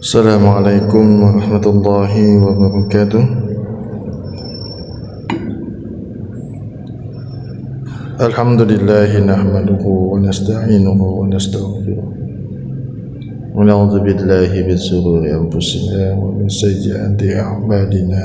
Assalamualaikum warahmatullahi wabarakatuh. Alhamdulillah nahmaduhu wa nasta'inuhu wa nastaghfiruh wa na'udzu billahi min shururi anfusina wa min sayyiati a'malina.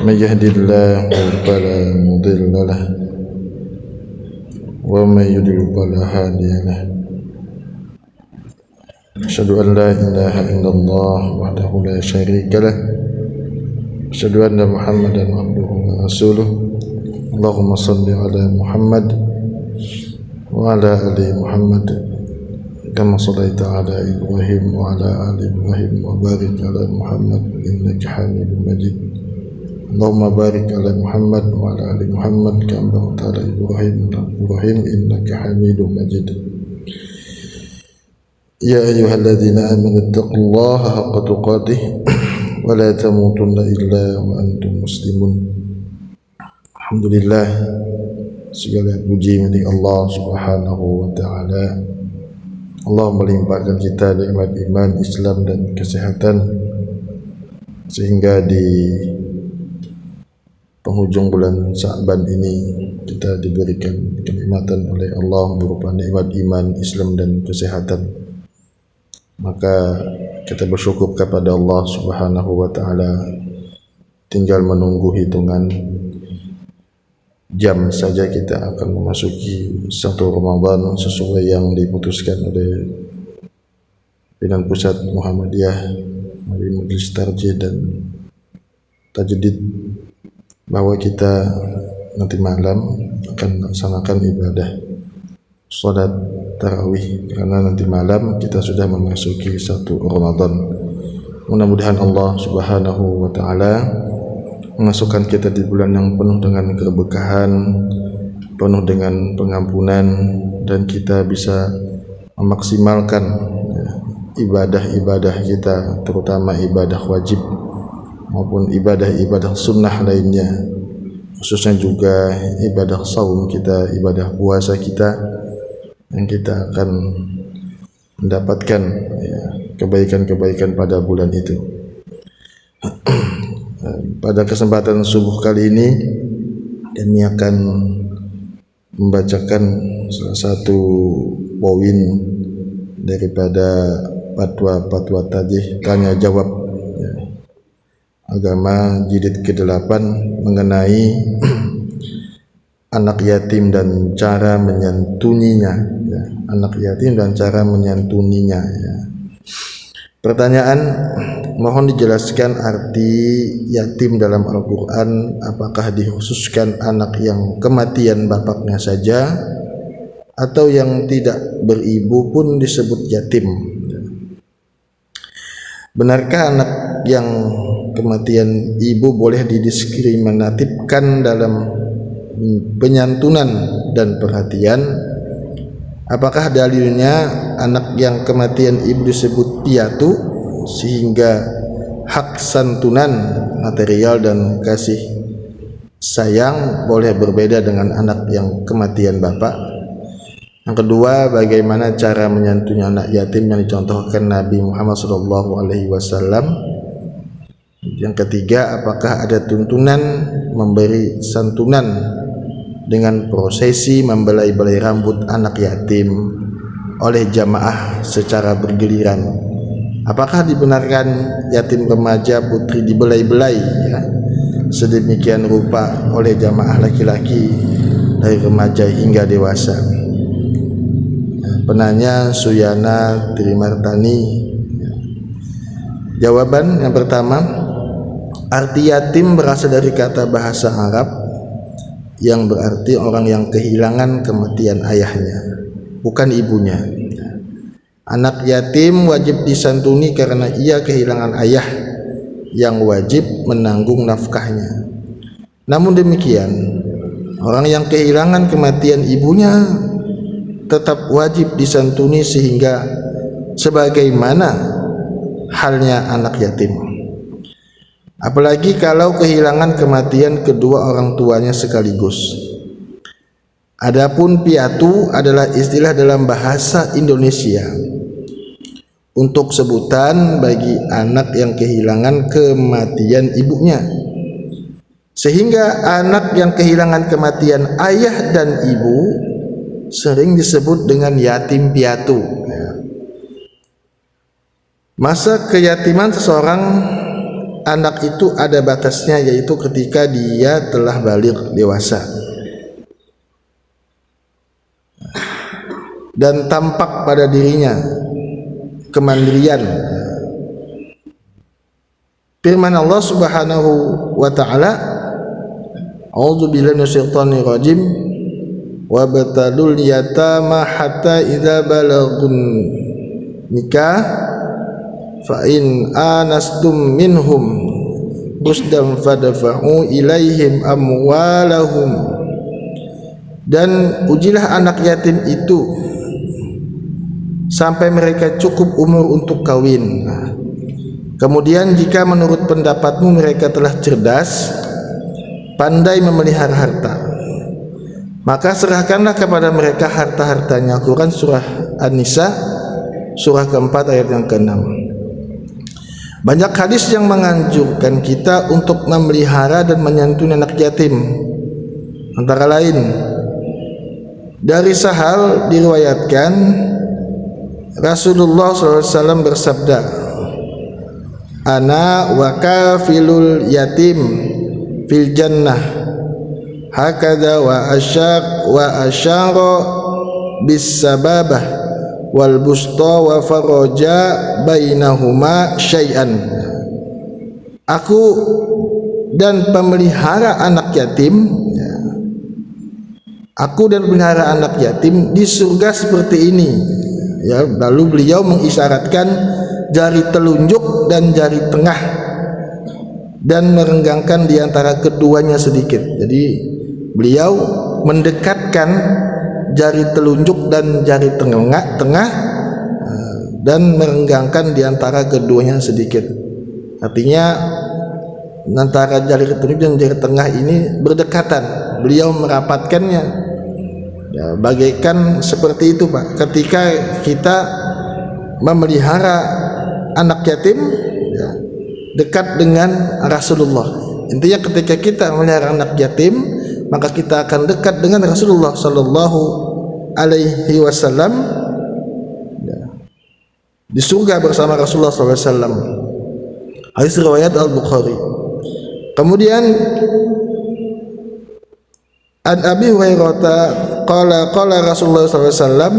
May yahdihillahu fala mudilla lahu wa may yudlil fala hadiya lahu. Asyhadu an la ilaha illallah wahdahu la syarika lah. Asyhadu anna Muhammadan abduhu wa rasuluh. Allahumma shalli ala Muhammad wa ala ali Muhammad kama shallaita ala Ibrahim wa ala ali Ibrahim wa barik ala Muhammad innaka Hamidum Majid. Allahumma barik ala Muhammad wa ala ali Muhammad kama barakta ala Ibrahim innaka Hamidum Majid. Ya ayyuhalladzina amanu taqullaha haqqa tuqatih wa la tamutunna illa wa antum muslimun. Alhamdulillah, segala puji milik Allah Subhanahu wa taala. Allah melimpahkan kita nikmat iman, Islam dan kesehatan sehingga di penghujung bulan Sya'ban ini kita diberikan kenikmatan oleh Allah berupa nikmat iman, Islam dan kesehatan. Maka kita bersyukur kepada Allah Subhanahu wa taala. Tinggal menunggu hitungan jam saja kita akan memasuki 1 Ramadan sesuai yang diputuskan oleh pimpinan pusat Muhammadiyah melalui Majelis Tarjih dan Tajdid bahwa kita nanti malam akan melaksanakan ibadah salat tarawih, karena nanti malam kita sudah memasuki 1 Ramadan. Mudah-mudahan Allah Subhanahu wa taala memasukkan kita di bulan yang penuh dengan keberkahan, penuh dengan pengampunan, dan kita bisa memaksimalkan ibadah-ibadah kita, terutama ibadah wajib maupun ibadah-ibadah sunnah lainnya, khususnya juga ibadah saum kita, ibadah puasa kita, yang kita akan mendapatkan kebaikan-kebaikan pada bulan itu. Pada kesempatan subuh kali ini kami akan membacakan salah satu poin daripada fatwa tanya jawab agama jilid ke-8 mengenai anak yatim dan cara menyantuninya, anak yatim dan cara menyantuninya. Pertanyaan, mohon dijelaskan arti yatim dalam Al-Quran. Apakah dikhususkan anak yang kematian bapaknya saja atau yang tidak beribu pun disebut yatim? Benarkah anak yang kematian ibu boleh didiskriminatifkan dalam penyantunan dan perhatian? Apakah dalilnya anak yang kematian ibu disebut piatu sehingga hak santunan material dan kasih sayang boleh berbeda dengan anak yang kematian bapak? Yang kedua, bagaimana cara menyantuni anak yatim yang dicontohkan Nabi Muhammad SAW? Yang ketiga, apakah ada tuntunan memberi santunan dengan prosesi membelai-belai rambut anak yatim oleh jamaah secara bergiliran? Apakah dibenarkan yatim remaja putri dibelai-belai sedemikian rupa oleh jamaah laki-laki dari remaja hingga dewasa? Penanya Suyana Trimartani. Jawaban yang pertama, arti yatim berasal dari kata bahasa Arab yang berarti orang yang kehilangan kematian ayahnya, bukan ibunya. Anak yatim wajib disantuni karena ia kehilangan ayah yang wajib menanggung nafkahnya. Namun demikian, orang yang kehilangan kematian ibunya tetap wajib disantuni sehingga sebagaimana halnya anak yatim. Apalagi kalau kehilangan kematian kedua orang tuanya sekaligus. Adapun piatu adalah istilah dalam bahasa Indonesia untuk sebutan bagi anak yang kehilangan kematian ibunya, sehingga anak yang kehilangan kematian ayah dan ibu sering disebut dengan yatim piatu. Masa keyatiman seseorang anak itu ada batasnya, yaitu ketika dia telah balik dewasa dan tampak pada dirinya kemandirian. Firman Allah Subhanahu wa taala, A'udzubillahi minasyaitonir rajim, wa batalul yatama hatta idza balagun nikah fa in anastum minhum rusdan fadfa'u ilaihim amwalahum. Dan ujilah anak yatim itu sampai mereka cukup umur untuk kawin. Kemudian jika menurut pendapatmu mereka telah cerdas, pandai memelihara harta, maka serahkanlah kepada mereka harta-hartanya. Quran surah An-Nisa surah keempat ayat yang ke-6. Banyak hadis yang menganjurkan kita untuk memelihara dan menyantuni anak yatim. Antara lain dari Sahal diriwayatkan Rasulullah SAW bersabda, ana wa kafilul yatim fil jannah hakadha wa asyara bis sababah wal busta wa faraja bainahuma syai'an. Aku dan pemelihara anak yatim, aku dan pemelihara anak yatim di surga seperti ini. Ya, lalu beliau mengisyaratkan jari telunjuk dan jari tengah dan merenggangkan di antara keduanya sedikit. Jadi beliau mendekatkan jari telunjuk dan jari tengah dan merenggangkan di antara keduanya sedikit. Artinya antara jari telunjuk dan jari tengah ini berdekatan, beliau merapatkannya. Ya, bagaikan seperti itu Pak, ketika kita memelihara anak yatim, ya, dekat dengan Rasulullah. Intinya ketika kita memelihara anak yatim, maka kita akan dekat dengan Rasulullah Sallallahu Alaihi Wasallam, ya, di surga bersama Rasulullah Sallallahu Alaihi Wasallam. Hadis riwayat Al-Bukhari. Kemudian an Abi Hurairah qala Rasulullah sallallahu alaihi wasallam,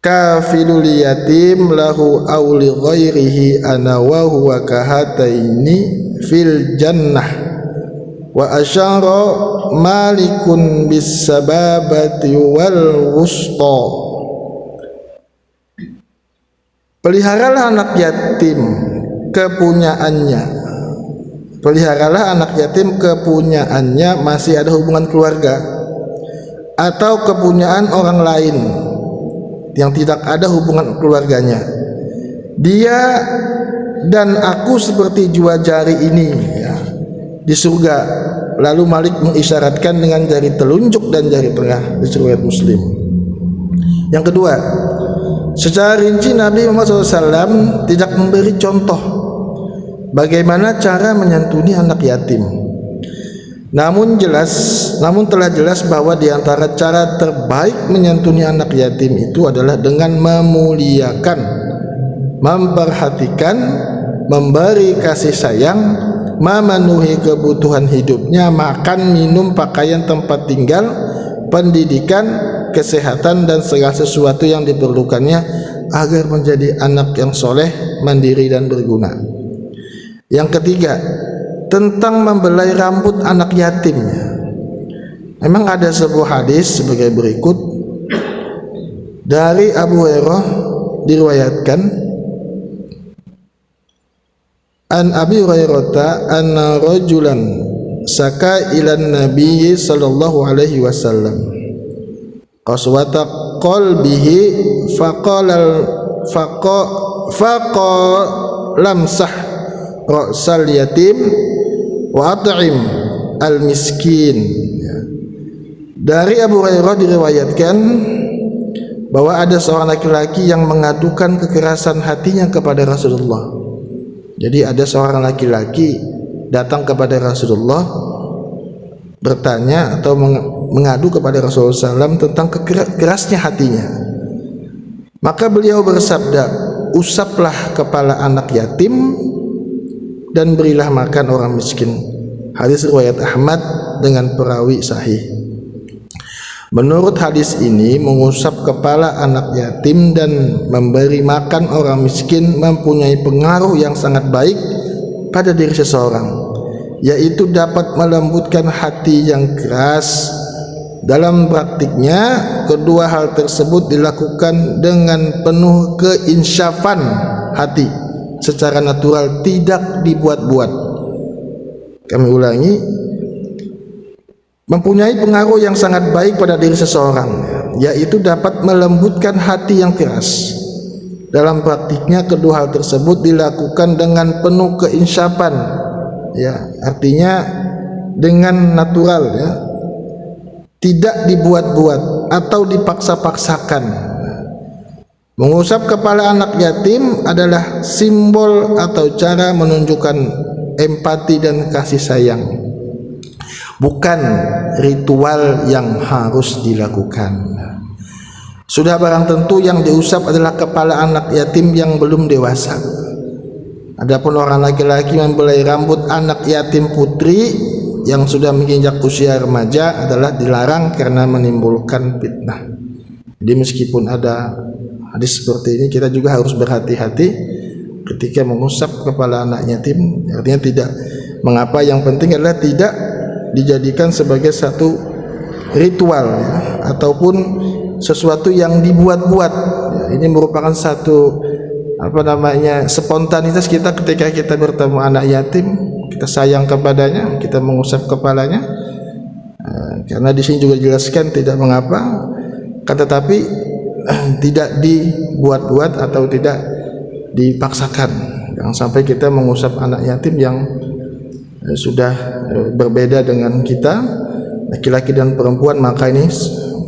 kafilul yatim lahu aw li ghairihi ana wa huwa kahataini fil jannah wa asyara malikun bis sababati wal wusta. Peliharalah anak yatim kepunyaannya, peliharalah anak yatim kepunyaannya masih ada hubungan keluarga atau kepunyaan orang lain yang tidak ada hubungan keluarganya. Dia dan aku seperti dua jari ini, ya, di surga. Lalu Malik mengisyaratkan dengan jari telunjuk dan jari tengah, di riwayat Muslim. Yang kedua, secara rinci Nabi Muhammad SAW tidak memberi contoh bagaimana cara menyantuni anak yatim. Namun telah jelas bahwa di antara cara terbaik menyantuni anak yatim itu adalah dengan memuliakan, memperhatikan, memberi kasih sayang, memenuhi kebutuhan hidupnya, makan, minum, pakaian, tempat tinggal, pendidikan, kesehatan, dan segala sesuatu yang diperlukannya agar menjadi anak yang soleh, mandiri, dan berguna. Yang ketiga, tentang membelai rambut anak yatim. Memang ada sebuah hadis sebagai berikut dari Abu Hurairah diriwayatkan, an Abi Hurairah anna rajulan saka ilan Nabi sallallahu alaihi wasallam qaswata qalbihi lamsah ra'sal yatim wa at'im al miskin. Dari Abu Hurairah diriwayatkan bahwa ada seorang laki-laki yang mengadukan kekerasan hatinya kepada Rasulullah. Jadi ada seorang laki-laki datang kepada Rasulullah bertanya atau mengadu kepada Rasulullah SAW tentang kerasnya hatinya. Maka beliau bersabda, usaplah kepala anak yatim dan berilah makan orang miskin. Hadis riwayat Ahmad dengan perawi sahih. Menurut hadis ini, mengusap kepala anak yatim dan memberi makan orang miskin mempunyai pengaruh yang sangat baik pada diri seseorang, yaitu dapat melembutkan hati yang keras. Dalam praktiknya, kedua hal tersebut dilakukan dengan penuh keinsyafan hati secara natural, tidak dibuat-buat. Kami ulangi, mempunyai pengaruh yang sangat baik pada diri seseorang, yaitu dapat melembutkan hati yang keras. Dalam praktiknya, kedua hal tersebut dilakukan dengan penuh keinsyafan, ya, artinya dengan natural, ya, tidak dibuat-buat atau dipaksa-paksakan. Mengusap kepala anak yatim adalah simbol atau cara menunjukkan empati dan kasih sayang, bukan ritual yang harus dilakukan. Sudah barang tentu yang diusap adalah kepala anak yatim yang belum dewasa. Adapun orang laki-laki membelai rambut anak yatim putri yang sudah menginjak usia remaja adalah dilarang karena menimbulkan fitnah. Jadi meskipun ada hadis seperti ini, kita juga harus berhati-hati ketika mengusap kepala anak yatim. Artinya tidak mengapa, yang penting adalah tidak dijadikan sebagai satu ritual, ya, ataupun sesuatu yang dibuat-buat. Ya, ini merupakan satu spontanitas kita ketika kita bertemu anak yatim, kita sayang kepadanya, kita mengusap kepalanya. Karena di sini juga dijelaskan tidak mengapa, kan, tetapi tidak dibuat-buat atau tidak dipaksakan. Jangan sampai kita mengusap anak yatim yang sudah berbeda dengan kita, laki-laki dan perempuan, maka ini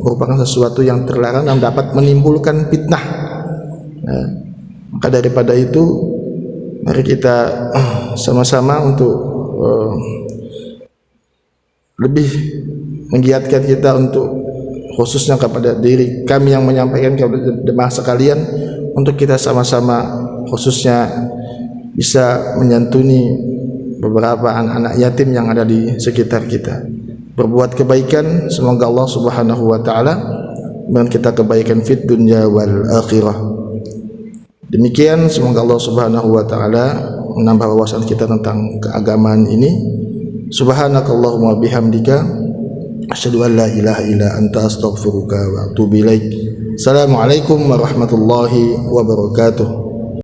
merupakan sesuatu yang terlarang dan dapat menimbulkan fitnah. Maka daripada itu, mari kita sama-sama untuk lebih menggiatkan kita untuk, khususnya kepada diri kami yang menyampaikan kepada jemaah sekalian, untuk kita sama-sama khususnya bisa menyantuni beberapa anak-anak yatim yang ada di sekitar kita, berbuat kebaikan. Semoga Allah Subhanahu wa taala memberikan kita kebaikan fid dunya wal akhirah. Demikian, semoga Allah Subhanahu wa taala menambah wawasan kita tentang keagamaan ini. Subhanakallahumma bihamdika asyhadu an la ilaha illa anta astaghfiruka wa atubu ilaik. Assalamualaikum warahmatullahi wabarakatuh.